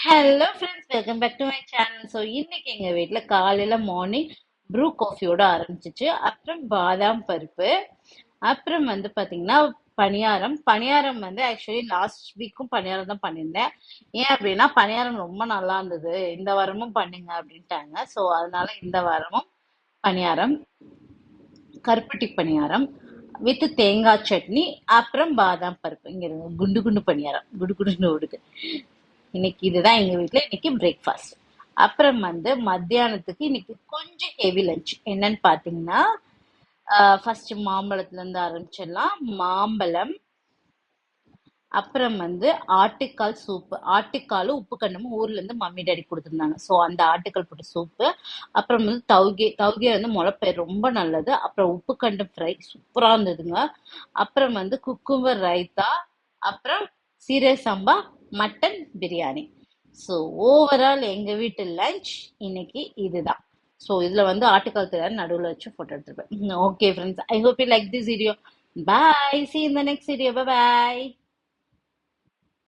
Hello friends, welcome back to my channel. So இன்னைக்கு எங்கள் வீட்டில் காலையில் மார்னிங் ப்ரூ காஃபியோட ஆரம்பிச்சிச்சு. அப்புறம் பாதாம் பருப்பு, அப்புறம் வந்து பார்த்தீங்கன்னா பணியாரம். பணியாரம் வந்து ஆக்சுவலி லாஸ்ட் வீக்கும் பணியாரம் தான் பண்ணியிருந்தேன். ஏன் அப்படின்னா பணியாரம் ரொம்ப நல்லா இருந்தது, இந்த வாரமும் பண்ணுங்க அப்படின்ட்டாங்க. ஸோ அதனால இந்த வாரமும் பணியாரம், கருப்பட்டி பணியாரம் வித் தேங்காய் சட்னி, அப்புறம் பாதாம் பருப்பு. இங்க இருங்க, குண்டு குண்டு பணியாரம் குண்டு குண்டு ஓடுது. இன்னைக்கு இதுதான் எங்க வீட்ல இன்னைக்கு பிரேக்ஃபாஸ்ட். அப்புறம் வந்து மத்தியானத்துக்கு இன்னைக்கு கொஞ்சம் ஹெவி லஞ்ச். என்னன்னு பாத்தீங்கன்னா, ஃபர்ஸ்ட் மாம்பழத்துல இருந்து ஆரம்பிச்சிடலாம். மாம்பழம், அப்புறம் வந்து ஆட்டுக்கால் சூப்பு. ஆட்டுக்காலும் உப்பு கண்டமும் ஊர்ல இருந்து மம்மி டாடி கொடுத்துருந்தாங்க. ஸோ அந்த ஆட்டுக்கால் போட்டு சூப்பு. அப்புறம் வந்து தவுகே வந்து முளைப்பயிர் ரொம்ப நல்லது. அப்புறம் உப்பு கண்டம் ஃப்ரை சூப்பரா இருந்ததுங்க. அப்புறம் வந்து குக்கும்பர் ரைத்தா, அப்புறம் சீரக சம்பா மட்டன் பிரியாணி. ஸோ ஓவரால் எங்க வீட்டு லஞ்ச் இன்னைக்கு இதுதான். ஸோ இதுல வந்து ஆட்டுக்கால் தெரியாது, நடுவில் வச்சு போட்டோ எடுத்துருப்பேன். Okay friends, I hope you like this video. Bye, see you in the next video. Bye bye.